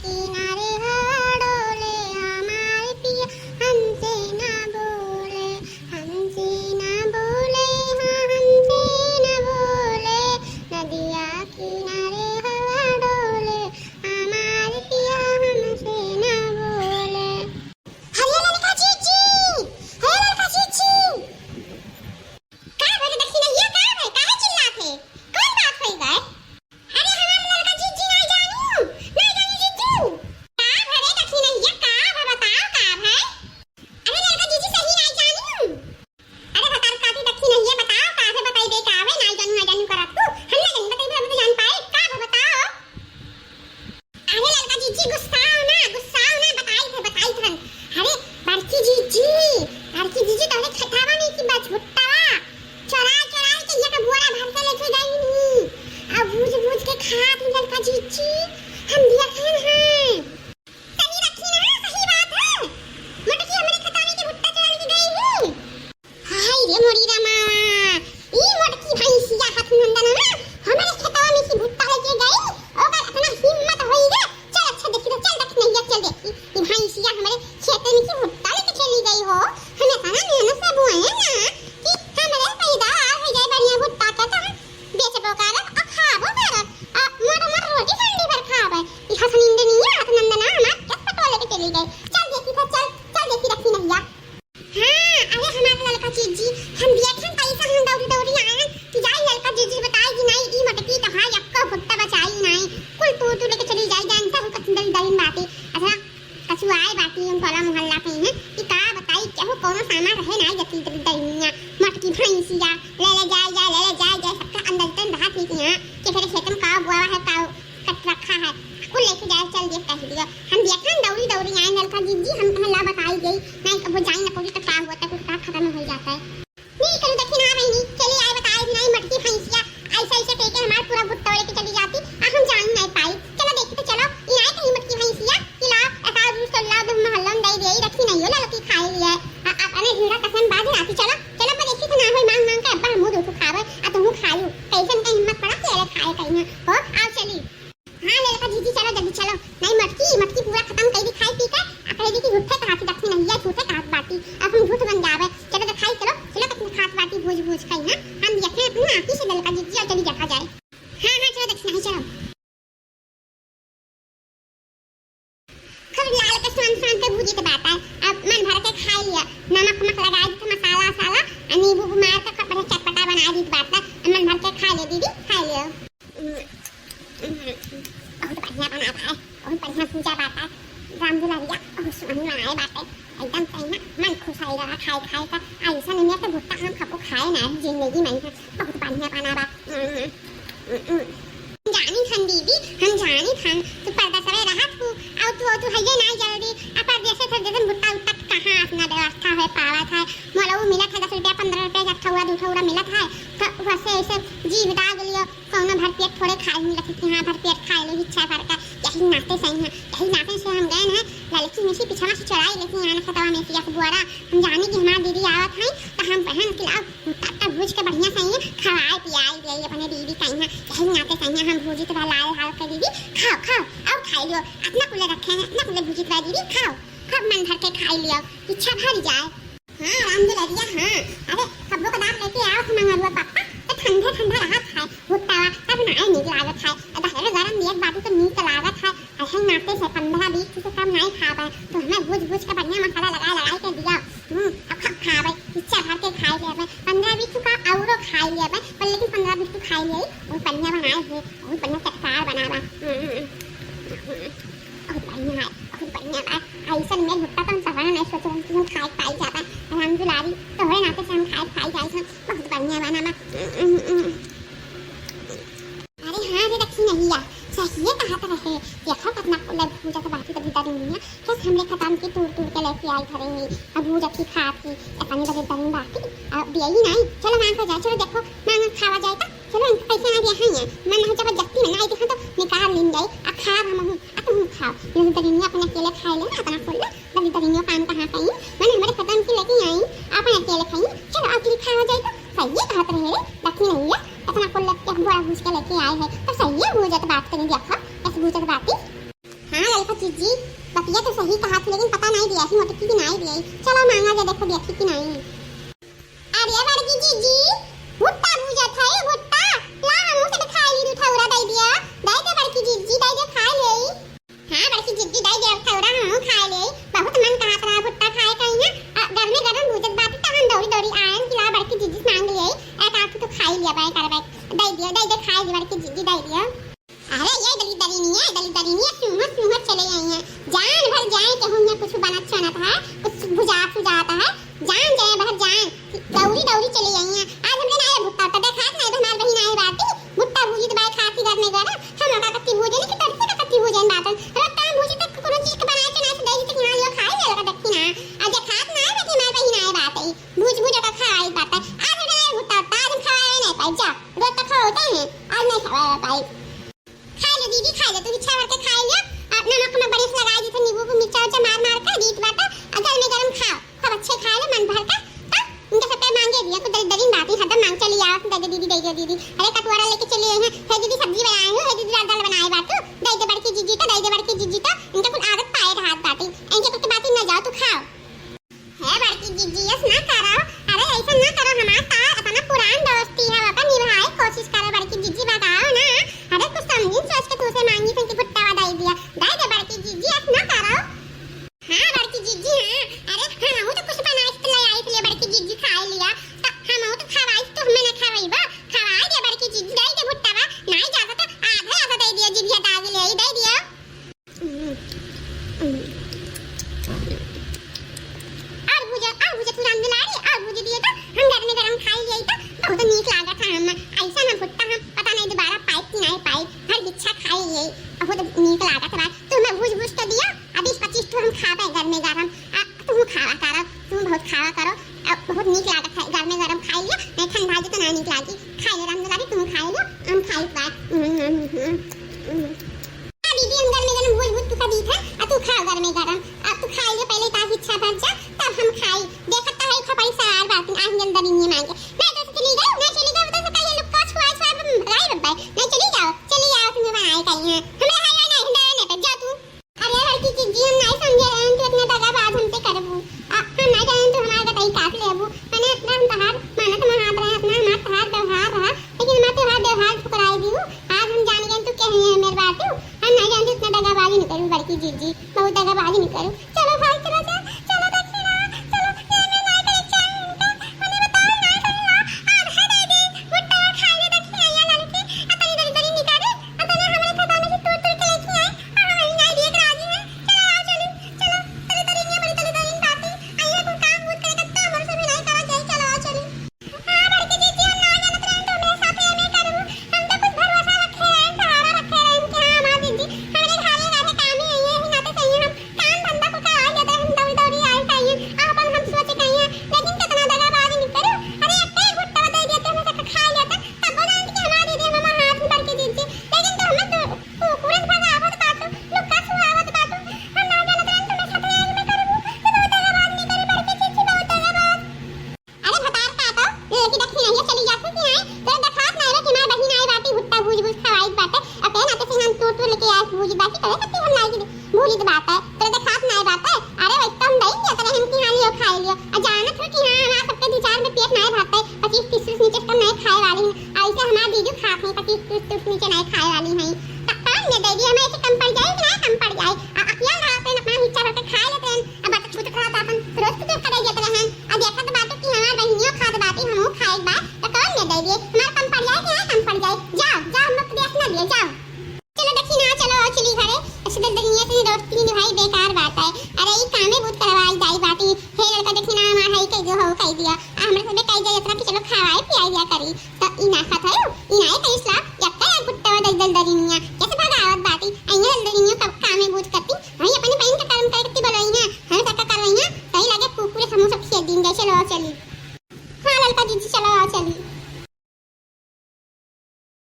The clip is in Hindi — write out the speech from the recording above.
किनारे हवा डोले हमारे पिया हमसे ना बोले हमसे ना बोले हाँ हमसे ना बोले नदिया किनारे हवा डोले हमारे पिया हमसे ना बोले। हरियाणा का चीची हरियाणा का चीची का बोले दक्षिण ये का है काहे चिल्लाते कौन बात होई गए। अरे हम लड़का चीची नहीं जानू जीजू का भरे दक्षिण ये का है बताओ का है। अरे लड़का जीजी सही नहीं जानू अरे बता काती दक्षिण ये बताओ का है बताई दे का है नहीं जानू करत तू हम नहीं बताई दे तो जान पाए का है बताओ। अरे लड़का जीजी गुस्साओ ना बताई थे अरे बड़की जीजी तोरे खटावा नहीं की बात भुट्टावा चोरा के ये का बोरा भर के लेके गई नी अब भूज के खात लड़का जीजी हम दिया खान हैं सही रखी ना सही बात है मटकी हमारे खटाने के भुट्टा चोरा के गई नी। हाय रे मोरी रामा ई मटकी भैंसिया हाथ नंदन ना हमारे खटावा में की भुट्टा लेके गई ओकर इतना हिम्मत होई गे चल अच्छा देखी तो चल देख नहीं चल देखी ई भैंसिया हमारे खेत में की भुट्टा लेके चली गई हो हमें खाना मेहनत से बोए ना कि हमारे पैदावार हो जाए बढ़िया भुट्टा के तो हम बेचबो करब और खाबो करब मोर रोटी ठंडी भर खाबे ई हाथ नींद नहीं हाथ नंदना हमार खेत पटो लेके चली गई चल देखी तो चल देखी रखी नैया। हां अरे हमारा लड़का जीजी हम देखन पैसा हम दौड़ी आए कि जाई लड़का जीजी बताई कि नहीं ई मटकी तो हां यक्का भुट्टा बचाई नहीं कुल तू लेके चली जाई जानता हूं कतन दलिन बाती अच्छा कछुआए बाती हम कोला मोहल्ला पे हैं कि का बताई केहू कोनो सामान रहे ना जती दलिया मटकी भैंसिया ले जाए सबका अंदर तन रहा थी यहां कि फिर खेत में का बुआ है का कट रखा है कुल लेके जाए चल देख कह दिया हम देखन दौड़ी आए लड़का जीजी हम हल्ला बताई गई नहीं कब जाई ना कोई तो का होता कुछ का खत्म हो जाता है नहीं करू देखी ना नहीं चली आए बताई नहीं मटकी भैंसिया ऐसे कह के हमारा पूरा भुट्टा लेके चली जाती अब हम जान नहीं पाई चलो देखी तो चलो ये आए कहीं मटकी भैंसिया कि ला ऐसा दूर चल ला तुम मोहल्ला में दे रखी नहीं हो लड़की खाई लिया अपने ढीड़ा कसम बाज राती चलो मैं देखी तो ना होई मांग के अब्बा मुंह धो खावे आ तुम खायू कैसन का हिम्मत पड़ा तेरे खाए कहीं हो आओ चली। हां लड़का जीजी चलो जल्दी चलो नहीं मटकी पूरा खत्म कर दी खाई पी के कह दी कि झूठे कहा कि दक्षिण नहीं झूठे कहा बाटी अब हम झूठ बन जावे चलो तो खाई चलो कितनी खास बाटी भूज खाई ना हम देखें अपना आंखी से लड़का जीजी चली देखा जाए। हां चलो दक्षिण नहीं चलो खबर लाल के सान पे भूजी के बात है अब मन भर के खा लिया नमक लगा दी मसाला नींबू मार के खबर चटपटा बना दी बात है मन भर के खा ले दीदी खा लियो बहुत बढ़िया बनाता है बहुत बढ़िया पूजा बात है राम दुलारिया बहुत सुन आए बात है एकदम सही ना मन खुश हो रहा खाए का ऐसा नहीं है तो भुट्टा हम खपो खाए ना जिंदगी में बहुत बढ़िया बना बा जानी खान दीदी हम जानी खान तू पर्दा सवे रहा तू है ये ना जल्दी अपा जैसे भुट्टा उट्टा कहाँ अपना व्यवस्था है पावा था मोला वो मिला था 10 रुपया 15 रुपया जब थोड़ा दूठा मिला था तो वैसे ऐसे जीव दाग लियो कौनो भर पेट थोड़े खाए मिला था हाँ भर पेट खाए ले इच्छा भर का यही नाते सही है यही नाते से हम गए ना लड़की में से पिछवा से चढ़ाई लेकिन आने खतवा में से बुआरा हम जाने कि हमारा दीदी आवत है तो हम पहन के लाओ भुट्टा भूज के बढ़िया सही है खवाए पियाई दे अपने दीदी कहीं है यही नाते सही है हम भूजी तो लाल हाल कर दीदी खाओ और खा लियो अपना कुले रखे हैं अपना कुले भूजी तो दीदी खाओ कब मन भर के खा लियो इच्छा भर जाए। हां राम दुलारिया हां अरे सब लोग दाम लेके आओ मंगा हुआ पापा तो ठंडा रहा था भुट्टा तब ना नहीं लागत है अब गरम एक बाटी तो नीक लागत है ऐसे नाते से 15-20 से कम नहीं खा पाए तो हमें भूज के बढ़िया मसाला लगा के दिया अब खावे इच्छा भर के खाई ले 15-20 का औरो खाई ले पर लेकिन 15-20 को खाई ले वो बढ़िया बनाए है बहुत बढ़िया चटकार बनावा बहुत बढ़िया है ऐसा में भुट्टा तो हम सवाल नहीं सोच रहे कि हम खाए पाई जाता राम दुलारी तो है नाते से हम खाए जाए बहुत बढ़िया बनावा। अरे हाँ रे दक्षिण नहीं यार चाहिए कहा तो रहे देखो कितना कुल पूजा का बाकी तो भीतर नहीं है बस हमने खत्म की तूर के लेके आई घरे में अब भूज अच्छी खाती अपने बजे दरिन बाकी अब यही नहीं चलो मांग जाए चलो देखो मांग खावा जाए तो चलो इनको पैसे ना दिया है मन हो जबरदस्ती में ना देखा तो निकाल लें जाए आ खा हम तुम खाओ ये दरिनिया अपने अकेले खाए ले अपना खोल ले दरिनिया काम कहाँ कहीं मैंने हमारे खत्म की लेके आई अपने अकेले खाई चलो अकेले खावा जाए तो सही कहत रहे दक्षिण नहीं है अपना कुल लेके बड़ा भूज के लेके आए हैं तो सही है भूजा तो बात करें देखो ऐसे भूजा तो बात हां लड़का जीजी बतिया तो सही कहा थी, लेकिन पता नहीं दिया थी मोटकी की नहीं दिया। चलो मांगा जा देखो देखी कि नहीं। अरे बड़की जीजी भुट्टा भूजा था ये भुट्टा ला हम उसे खा ली दू थौरा दे दिया। दे दे बड़की जीजी दे दे खा ले। हां बड़की जीजी दे दे थौरा हम खा ले। बहुत मन कहा था भुट्टा खाए कहीं ना घर में गरम भूजत बात त हम दौड़ी दौड़ी आयन कि ला बड़की जीजी मांग लिए एक आंख तो खा लिया बाय कर बाय दे दे खा ली बड़की जीजी दे दिया। अरे ये दली दली नहीं है सुमर चले आई हैं जान भर जाए कि हम कुछ बना छना था कुछ बुझाता है जान जाए भर जान दौड़ी चली आई हैं। आज हमने ना भुट्टा तो देखा नहीं हमार बहिन आई बात भुट्टा भूजी तो बाय खाती घर में गरम हम का कत्ती भूजे नहीं कि तरसे का कत्ती भूजे बात रोटा भूजी तक कोनो चीज के बनाए के ना से दही तक ना लियो खाई ले लगा देखी ना आज खात ना है कि हमार बहिन आई बात है भूज का खाई बात है। आज हमने भुट्टा आज खाए नहीं पाई जा रोटा खाओते हैं आज नहीं खावा पाई। खा लो दीदी खा लो तू इच्छा करके खा लिया नमक में बड़ी लगा दी थी नींबू को मिर्चा मार कर दीत बात अगर में गरम खाओ खूब अच्छे खा लो मन भर का उनके सब पे मांगे दिया तो दरिन बात ही हदम मांग चली आओ दे दीदी अरे कटोरा लेके चली आई हैं हे दीदी सब्जी बनाई हूं हे दीदी दाल बनाई बात दे दे बड़की जीजी तो इनका कुछ आदत पाए रहा बात इनके कुछ बात ना जाओ तू खाओ है बड़की जीजी यस ना करो अरे ऐसा ना करो हमारा साथ अपना पुरान दोस्ती है अपन निभाए कोशिश करो बड़की जीजी बताओ ना अरे कुछ समझी सोच के तुझसे मांगी थी कि भुट्टा दे दिया दे दे बड़की जीजी यस ना करो। हां बड़की जीजी हां अरे हम तो कुछ बनाई तो ले आई थी बड़की जीजी खा लिया हम तो खवाई तो हमें ना खवाईबा खवाई दे बड़की जीजी दे दे भुट्टा नहीं जाता तो आधा दे दिया जीजी दाग ले दे दिया। और भुजा तू राम दुलारी और भुज दिए तो हम घर में गरम खाई लिए तो बहुत नीक लागा था हम ऐसा ना भुट्टा हम पता नहीं दोबारा पाई कि नहीं पाई हर बिच्छा खाई लिए बहुत नीक लागा था तो मैं भुज तो दिया अब 20-25 तो हम खा पाए घर में गरम तुम खावा करो तुम बहुत खावा करो बहुत नीक लागा था घर में गरम खाई लिया नहीं ठंडा जी तो ना नीक लागी खाई ले राम दुलारी तुम खाई लो हम खाई पाए दीदी हम घर में गरम भुज तू का दी था तू खा घर में गरम अब तू खाई ले पहले ताकि इच्छा भर जा तब हम खाई देखता है खपड़ी सवार बात आज अंदर ही नहीं मांगे मैं तो चली गई तो कहीं लोग का छुआ राई बब्बा नहीं चली जाओ तुम्हें बनाए कहीं है हमें हाय नहीं डरने पे जा तू। अरे लड़की जीजी हम नहीं समझे हैं तू इतना दगाबाज हमसे करबू हम नहीं जाने तो हमारा कहीं काट लेबू मैंने अपना तहार माना तो हाथ रहे अपना हमारा तहार व्यवहार रहा लेकिन मैं तो हाथ व्यवहार ठुकराई दी हूं आज हम जान गए तू कह है मेरी बात हम नहीं जानते इतना दगाबाजी नहीं करूं बड़की जीजी बहुत दगाबाजी नहीं करूं। चलो भाई चलो जा चलो दक्षिणा चलो ये मैं नहीं करे चाहिए मैंने बताओ नहीं करूंगा आधा दे दे भुट्टा खा ले दक्षिणा या लड़की अपनी दरी निकाले अपना हमारे खाता में से तोड़ के लेके आए हम नहीं देख राजी है चलो दरी नहीं बड़ी दरी बातें आइए को काम बुत करे कत्ता हमर से भी नहीं करा जाए चलो आओ चलो। हां बड़की जीजी हम ना जानत रहे तो मेरे साथ ये मैं करूं हम तो कुछ भरोसा रखे हैं सहारा रखे हैं कि हां मां दीदी हमारे खाने का काम ही है ही ना तो सही हम काम धंधा को करा जाते हम दौड़ी आए चाहिए अपन हम सोचे कहीं लेकिन कितना दगाबाजी नहीं करो अरे एक भुट्टा दे देते हम तक खा लेते तब बोला कि हमारा दीदी हमारा हाथ में पड़ के दीजिए लेकिन तो हमें तो पूरन भगा आवत बात लुका सुहावत बात हम ना जानत रहे तो मैं साथ में करूं तो बहुत दगाबाजी नहीं करे बड़की चीज बहुत दगाबाज। अरे भतार का तो ये कि दक्षिणा ये चली जाती कि नहीं तो दिखात नहीं रे कि हमारी बहिन आई बाटी भुट्टा भूज खवाई बात अब ना तो फिर हम टूट लेके आए भूज बाटी करे सकती हम नहीं भूज बात है तो दिखात नहीं बात है अरे एकदम नहीं दिया तो हम कि हां लियो खाई लियो अचानक हो कि हां हमारा सबके दो चार में पेट नहीं भरता है 25-30 नीचे कम नहीं खाए वाली है ऐसे हमारा दीदी खात नहीं 25-30 नीचे नहीं खाए वाली है तब ने दे दिया मैं ऐसे कम पड़ जाए कि ना कम पड़ जाए अकेला रहते अपना इच्छा करके खा लेते हैं अब बात छूट खा अपन रोज तो कर देते हैं अब देखा तो बात कि हमारा बहनियों खात बातें हम खाए बात तो कौन ने दे दिए हमारा कम पड़ जाए कि ना कम पड़ जाए जाओ हम लोग देख ना दिए जाओ चलो दक्षिणा चलो चली घरे ऐसे दुनिया से दोस्ती निभाई बेकार बात है अरे ये कामे बहुत करवाई जाई बात है लड़का दक्षिणा हमारा है के जो हो कह दिया